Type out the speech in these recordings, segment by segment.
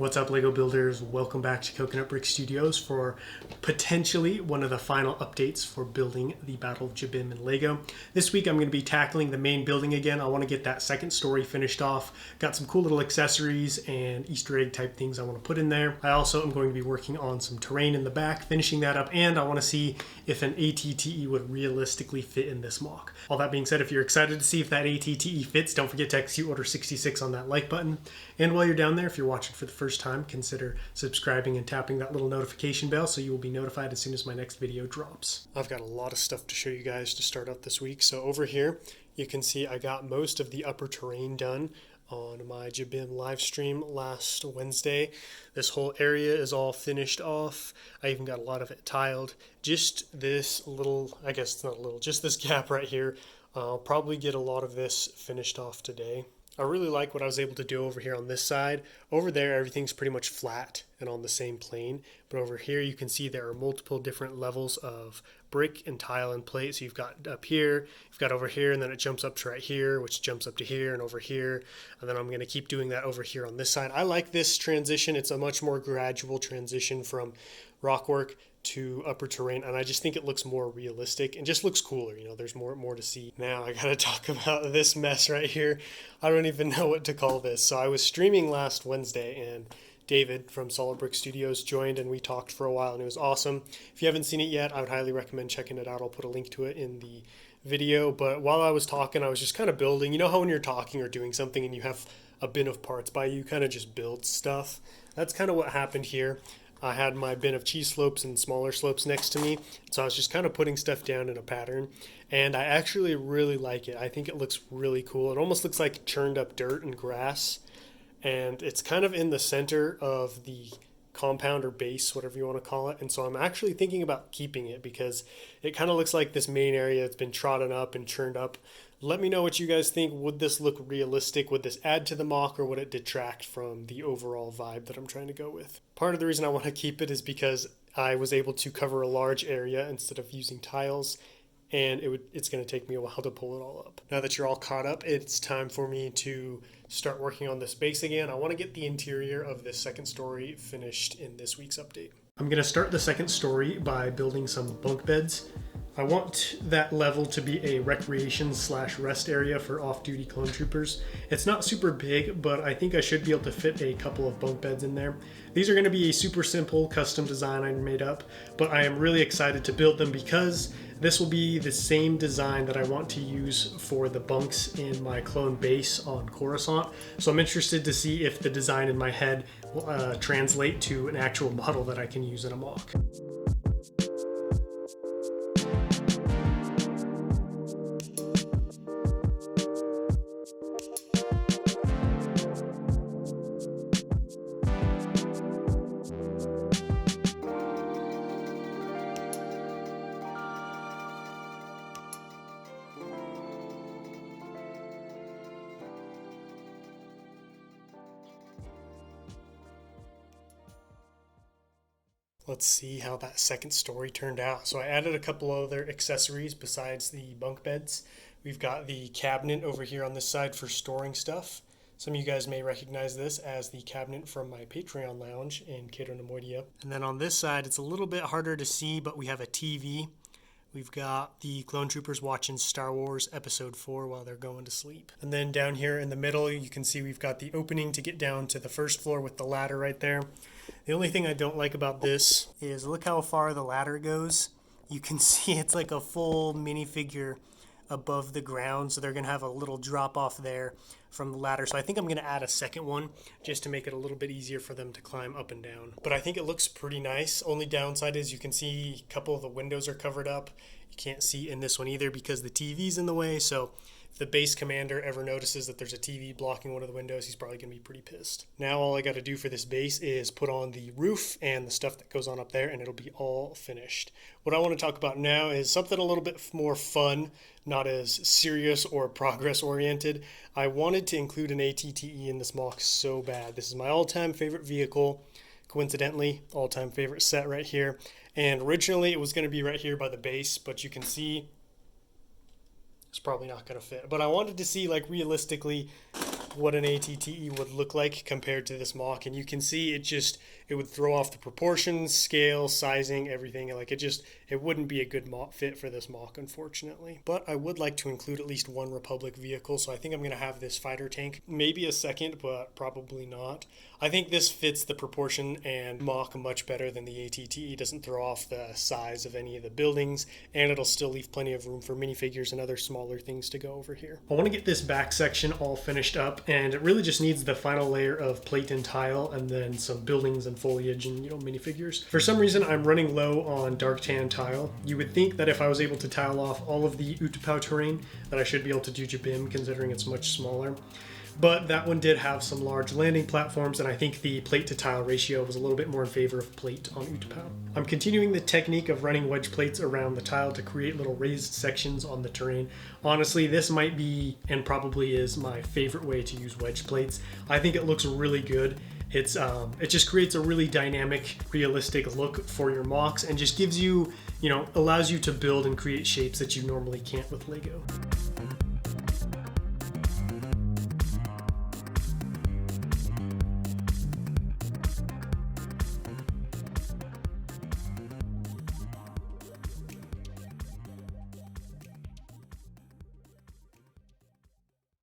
What's up, Lego builders? Welcome back to Coconut Brick Studios for potentially one of the final updates for building the Battle of Jabiim in Lego. This week I'm going to be tackling the main building again. I want to get that second story finished off. Got some cool little accessories and Easter egg type things I want to put in there. I also am going to be working on some terrain in the back, finishing that up, and I want to see if an ATTE would realistically fit in this MOC. All that being said, if you're excited to see if that ATTE fits, don't forget to execute order 66 on that like button. And while you're down there, if you're watching for the first time, consider subscribing and tapping that little notification bell so you will be notified as soon as my next video drops. I've got a lot of stuff to show you guys to start out this week. So over here, you can see I got most of the upper terrain done on my Jabiim live stream last Wednesday. This whole area is all finished off. I even got a lot of it tiled. Just this little, I guess it's not a little, just this gap right here. I'll probably get a lot of this finished off today. I really like what I was able to do over here on this side. Over there, everything's pretty much flat and on the same plane. But over here, you can see there are multiple different levels of brick and tile and plate. So you've got up here, you've got over here, and then it jumps up to right here, which jumps up to here and over here. And then I'm going to keep doing that over here on this side. I like this transition. It's a much more gradual transition from rock work to upper terrain, and I just think it looks more realistic and just looks cooler. You know, there's more to see. Now I gotta talk about this mess right here. I don't even know what to call this. So I was streaming last Wednesday, and David from Solid Brick Studios joined, and we talked for a while, and it was awesome. If you haven't seen it yet, I would highly recommend checking it out. I'll put a link to it in the video. But while I was talking, I was just kind of building. You know how when you're talking or doing something and you have a bin of parts by you, kind of just build stuff? That's kind of what happened here. I had my bin of cheese slopes and smaller slopes next to me, so I was just kind of putting stuff down in a pattern, and I actually really like it. I think it looks really cool. It almost looks like churned up dirt and grass, and it's kind of in the center of the compound or base, whatever you want to call it, and so I'm actually thinking about keeping it because it kind of looks like this main area that's been trodden up and churned up. Let me know what you guys think. Would this look realistic? Would this add to the MOC, or would it detract from the overall vibe that I'm trying to go with? Part of the reason I want to keep it is because I was able to cover a large area instead of using tiles, and it's going to take me a while to pull it all up. Now that you're all caught up, it's time for me to start working on this base again. I want to get the interior of this second story finished in this week's update. I'm going to start the second story by building some bunk beds. I want that level to be a recreation/rest area for off-duty clone troopers. It's not super big, but I think I should be able to fit a couple of bunk beds in there. These are going to be a super simple custom design I made up, but I am really excited to build them because this will be the same design that I want to use for the bunks in my clone base on Coruscant. So I'm interested to see if the design in my head will translate to an actual model that I can use in a MOC. Let's see how that second story turned out. So I added a couple other accessories besides the bunk beds. We've got the cabinet over here on this side for storing stuff. Some of you guys may recognize this as the cabinet from my Patreon lounge in Cato Nemoidia. And then on this side, it's a little bit harder to see, but we have a TV. We've got the clone troopers watching Star Wars Episode 4 while they're going to sleep. And then down here in the middle, you can see we've got the opening to get down to the first floor with the ladder right there. The only thing I don't like about this is look how far the ladder goes. You can see it's like a full minifigure above the ground, so they're going to have a little drop off there from the ladder. So I think I'm going to add a second one just to make it a little bit easier for them to climb up and down. But I think it looks pretty nice. Only downside is you can see a couple of the windows are covered up. You can't see in this one either because the TV's in the way, so if the base commander ever notices that there's a TV blocking one of the windows, he's probably going to be pretty pissed. Now all I got to do for this base is put on the roof and the stuff that goes on up there, and it'll be all finished. What I want to talk about now is something a little bit more fun, not as serious or progress oriented. I wanted to include an ATTE in this MOC so bad. This is my all-time favorite vehicle, coincidentally, all-time favorite set right here. And originally it was going to be right here by the base, but you can see it's probably not going to fit. But I wanted to see, like, realistically, what an ATTE would look like compared to this mock, and you can see it would throw off the proportions, scale, sizing, everything. Like it wouldn't be a good fit for this mock, unfortunately. But I would like to include at least one Republic vehicle, so I think I'm going to have this fighter tank, maybe a second, but probably not. I think this fits the proportion and mock much better than the ATTE. It doesn't throw off the size of any of the buildings, and it'll still leave plenty of room for minifigures and other smaller things to go over here. I want to get this back section all finished up, and it really just needs the final layer of plate and tile, and then some buildings and foliage and minifigures. For some reason, I'm running low on dark tan tile. You would think that if I was able to tile off all of the Utapau terrain, that I should be able to do Jabiim, considering it's much smaller. But that one did have some large landing platforms, and I think the plate to tile ratio was a little bit more in favor of plate on Utapau. I'm continuing the technique of running wedge plates around the tile to create little raised sections on the terrain. Honestly, this might be, and probably is, my favorite way to use wedge plates. I think it looks really good. It just creates a really dynamic, realistic look for your mocks, and just gives you, allows you to build and create shapes that you normally can't with Lego.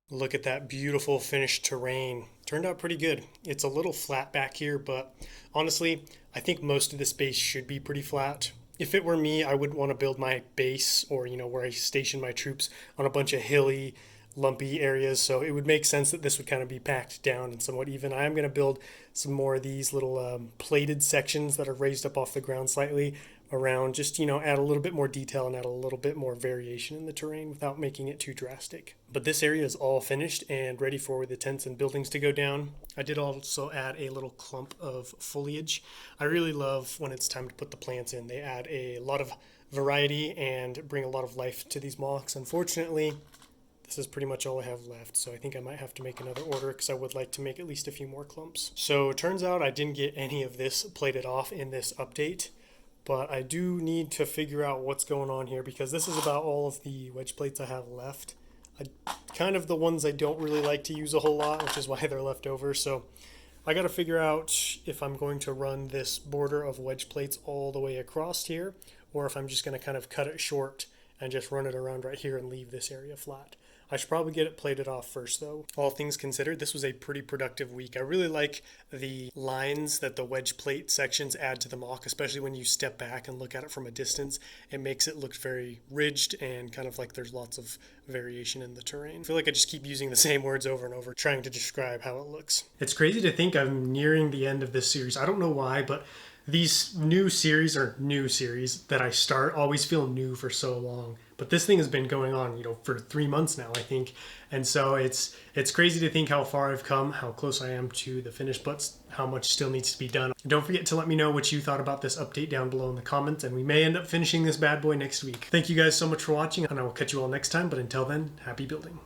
Look at that beautiful finished terrain. Turned out pretty good. It's a little flat back here, but honestly, I think most of the space should be pretty flat. If it were me, I wouldn't want to build my base or, where I station my troops on a bunch of hilly, lumpy areas, so it would make sense that this would kind of be packed down and somewhat even. I am going to build some more of these little plated sections that are raised up off the ground slightly around, just add a little bit more detail and add a little bit more variation in the terrain without making it too drastic. But this area is all finished and ready for the tents and buildings to go down. I did also add a little clump of foliage. I really love when it's time to put the plants in. They add a lot of variety and bring a lot of life to these mocks. Unfortunately, this is pretty much all I have left, so I think I might have to make another order because I would like to make at least a few more clumps. So it turns out I didn't get any of this plated off in this update, but I do need to figure out what's going on here because this is about all of the wedge plates I have left. Kind of the ones I don't really like to use a whole lot, which is why they're left over. So I got to figure out if I'm going to run this border of wedge plates all the way across here, or if I'm just going to kind of cut it short and just run it around right here and leave this area flat. I should probably get it plated off first though. All things considered, this was a pretty productive week. I really like the lines that the wedge plate sections add to the mock, especially when you step back and look at it from a distance. It makes it look very ridged and kind of like there's lots of variation in the terrain. I feel like I just keep using the same words over and over, trying to describe how it looks. It's crazy to think I'm nearing the end of this series. I don't know why, but these new series that I start always feel new for so long. But this thing has been going on, for 3 months now, I think. And so it's crazy to think how far I've come, how close I am to the finish, but how much still needs to be done. Don't forget to let me know what you thought about this update down below in the comments, and we may end up finishing this bad boy next week. Thank you guys so much for watching, and I will catch you all next time. But until then, happy building.